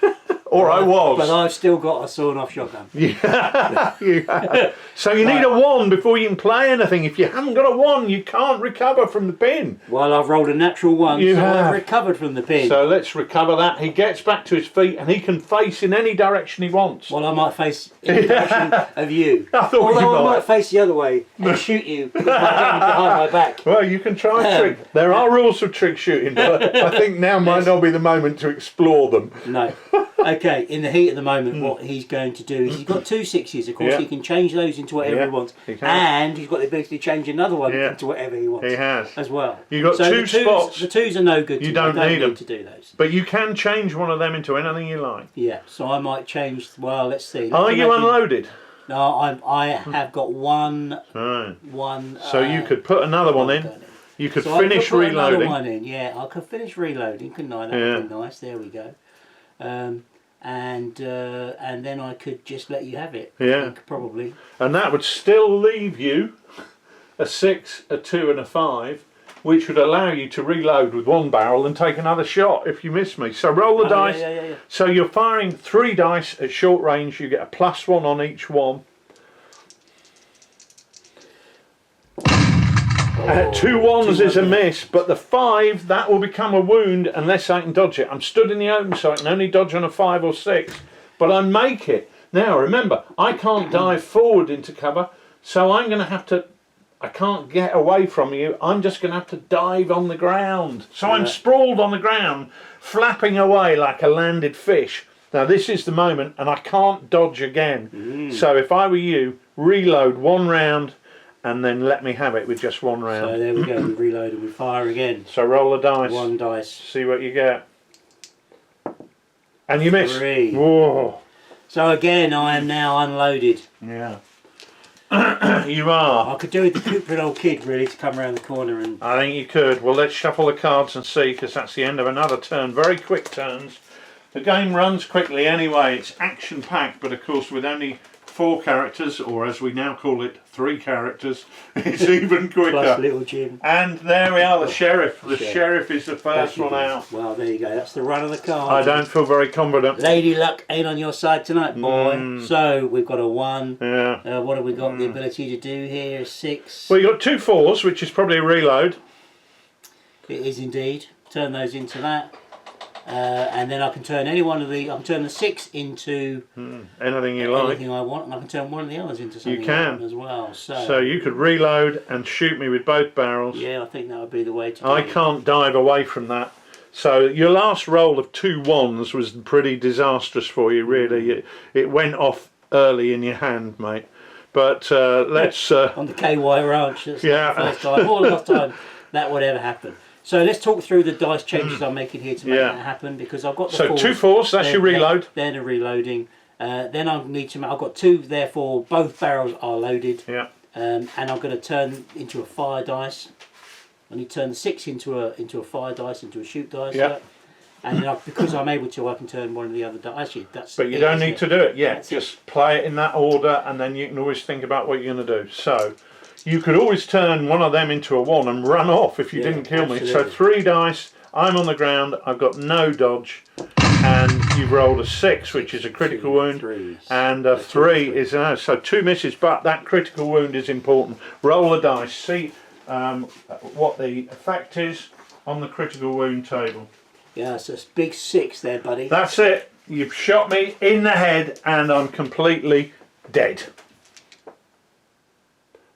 Speaker 1: Or I was.
Speaker 2: But I've still got a sawn-off shotgun.
Speaker 1: Yeah. So you need a 1 before you can play anything. If you haven't got a 1, you can't recover from the pin.
Speaker 2: Well, I've rolled a natural 1, I've recovered from the pin.
Speaker 1: So let's recover that. He gets back to his feet and he can face in any direction he wants.
Speaker 2: Well, I might face in the direction of you.
Speaker 1: I thought
Speaker 2: I might face the other way and shoot you with my gun behind my back.
Speaker 1: Well, you can try trick. There are rules for trick shooting, but I think now might not be the moment to explore them.
Speaker 2: No. Okay, in the heat of the moment, what he's going to do is he's got 2 6s, of course. He can change those into whatever he wants. And he's got the ability to change another one into whatever he wants.
Speaker 1: He has.
Speaker 2: As well.
Speaker 1: You've got 2 spots.
Speaker 2: The 2s are no good.
Speaker 1: You don't need them
Speaker 2: to do those.
Speaker 1: But you can change one of them into anything you like.
Speaker 2: Yeah, so I might change, well, let's see.
Speaker 1: Are you unloaded?
Speaker 2: No, I have got one.
Speaker 1: Right.
Speaker 2: One.
Speaker 1: So you could put another one in. You could finish reloading.
Speaker 2: Another one in. Yeah, I could finish reloading, couldn't I? That would be nice. There we go. And then I could just let you have it.
Speaker 1: Yeah.
Speaker 2: I think, probably.
Speaker 1: And that would still leave you a 6, a 2 and a 5, which would allow you to reload with 1 barrel and take another shot if you miss me. So roll the dice.
Speaker 2: Yeah.
Speaker 1: So you're firing 3 dice at short range. You get a +1 on each one. 2 1s is a miss, but the 5, that will become a wound unless I can dodge it. I'm stood in the open, so I can only dodge on a 5 or 6, but I make it. Now remember, I can't dive forward into cover, so I'm going to have to, I can't get away from you, I'm just going to have to dive on the ground. So I'm sprawled on the ground, flapping away like a landed fish. Now this is the moment, and I can't dodge again. So if I were you, reload 1 round, and then let me have it with just 1 round.
Speaker 2: So there we go, we reload and we fire again.
Speaker 1: So roll the dice.
Speaker 2: 1 dice.
Speaker 1: See what you get. And you miss.
Speaker 2: 3.
Speaker 1: Whoa.
Speaker 2: So again, I am now unloaded.
Speaker 1: Yeah. You are.
Speaker 2: I could do with the Cooper old kid really to come around the corner and...
Speaker 1: I think you could. Well, let's shuffle the cards and see, because that's the end of another turn. Very quick turns. The game runs quickly anyway. It's action-packed, but of course with only 4 characters, or as we now call it, 3 characters, it's even quicker.
Speaker 2: Plus little Jim.
Speaker 1: And there we are, the sheriff. The sheriff is the first one out.
Speaker 2: Well, there you go. That's the run of the card.
Speaker 1: I don't feel very confident.
Speaker 2: Lady Luck ain't on your side tonight, boy. So we've got a 1.
Speaker 1: Yeah.
Speaker 2: What have we got the ability to do here? 6.
Speaker 1: Well, you got 2 4s, which is probably a reload.
Speaker 2: It is indeed. Turn those into that. and then I can turn any one of the. I can turn the 6 into
Speaker 1: anything you like.
Speaker 2: Anything I want, and I can turn one of the others into something
Speaker 1: You can
Speaker 2: as well.
Speaker 1: So you could reload and shoot me with both barrels.
Speaker 2: Yeah, I think that would be the way to do
Speaker 1: I
Speaker 2: it.
Speaker 1: can't dive away from that. So your last roll of 2 1s was pretty disastrous for you, really. It went off early in your hand, mate. But let's...
Speaker 2: on the KY ranch, that's the first time or last time that would ever happen. So let's talk through the dice changes I'm making here to make that happen, because I've got the 4s.
Speaker 1: 2 4s, that's your reload.
Speaker 2: They're the reloading. Then I need to... I've got 2, therefore both barrels are loaded.
Speaker 1: Yeah.
Speaker 2: And I'm going to turn into a fire dice. I need to turn the 6 into a fire dice, into a shoot dice.
Speaker 1: Yeah.
Speaker 2: And then because I'm able to, I can turn one of the other dice. Actually, that's.
Speaker 1: But you don't need to do it yet.
Speaker 2: That's
Speaker 1: Just play it in that order, and then you can always think about what you're going to do. So you could always turn one of them into a 1 and run off if you didn't kill me. So 3 dice. I'm on the ground. I've got no dodge, and you've rolled a 6, which is a critical wound, and a 3 is so 2 misses. But that critical wound is important. Roll a dice. See what the effect is on the critical wound table.
Speaker 2: Yeah, so it's big 6 there, buddy.
Speaker 1: That's it. You've shot me in the head and I'm completely dead.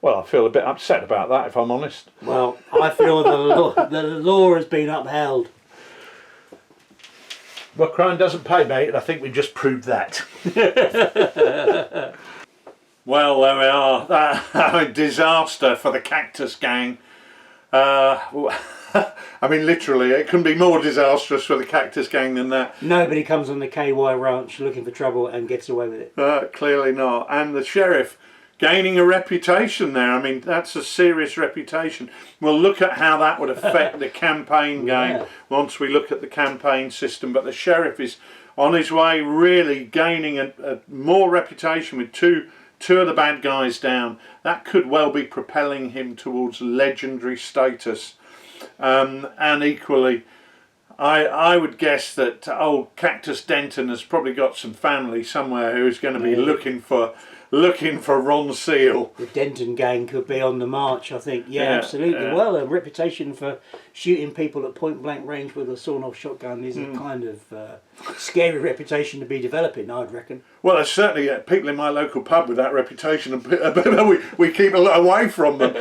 Speaker 1: Well, I feel a bit upset about that, if I'm honest.
Speaker 2: Well, I feel the law has been upheld.
Speaker 1: Well, crime doesn't pay, mate, and I think we just proved that. Well, there we are. That disaster for the Cactus Gang. I mean, literally, it couldn't be more disastrous for the Cactus Gang than that.
Speaker 2: Nobody comes on the KY ranch looking for trouble and gets away with it.
Speaker 1: Clearly not. And the sheriff gaining a reputation there. I mean, that's a serious reputation. We'll look at how that would affect the campaign game once we look at the campaign system. But the sheriff is on his way, really gaining a more reputation with two of the bad guys down. That could well be propelling him towards legendary status. And equally, I would guess that old Cactus Denton has probably got some family somewhere who's going to be looking for Ron Seal.
Speaker 2: The Denton gang could be on the march, I think. Yeah, absolutely. Yeah. Well, a reputation for shooting people at point blank range with a sawn-off shotgun is a kind of scary reputation to be developing, I'd reckon.
Speaker 1: Well, there's certainly people in my local pub with that reputation, and we keep a lot away from them.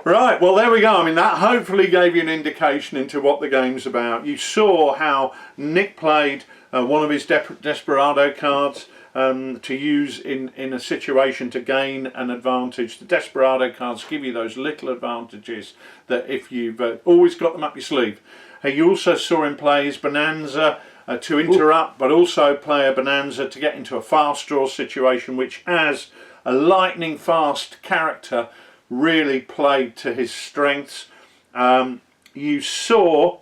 Speaker 1: Right, well, there we go. I mean, that hopefully gave you an indication into what the game's about. You saw how Nick played one of his Desperado cards to use in a situation to gain an advantage. The Desperado cards give you those little advantages that if you've always got them up your sleeve. You also saw him play his Bonanza to interrupt, but also play a Bonanza to get into a fast draw situation, which as a lightning fast character really played to his strengths. You saw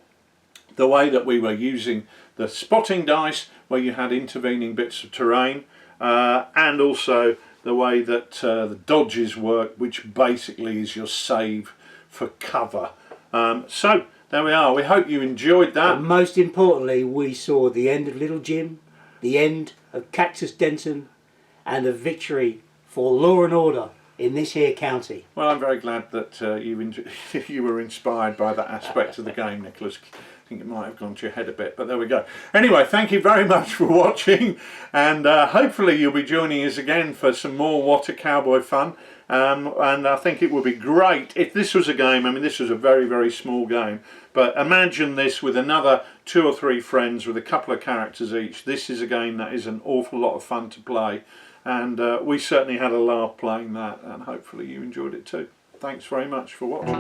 Speaker 1: the way that we were using the spotting dice, where you had intervening bits of terrain, and also the way that the dodges work, which basically is your save for cover. So there we are. We hope you enjoyed that.
Speaker 2: But most importantly, we saw the end of Little Jim, the end of Cactus Denton, and a victory for law and order in this here county.
Speaker 1: Well, I'm very glad that you were inspired by that aspect of the game, Nicholas. I think it might have gone to your head a bit, but there we go. Anyway, thank you very much for watching, and hopefully you'll be joining us again for some more What a Cowboy fun. And I think it would be great if this was a game. I mean, this was a very, very small game, but imagine this with another 2 or 3 friends with a couple of characters each. This is a game that is an awful lot of fun to play, and we certainly had a laugh playing that, and hopefully you enjoyed it too. Thanks very much for watching.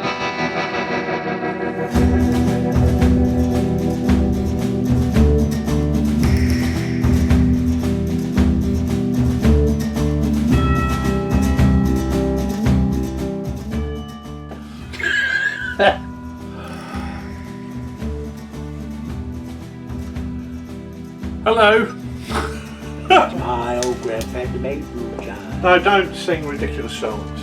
Speaker 1: Hello.
Speaker 2: My old grandfather made moonshine.
Speaker 1: No, don't sing ridiculous songs.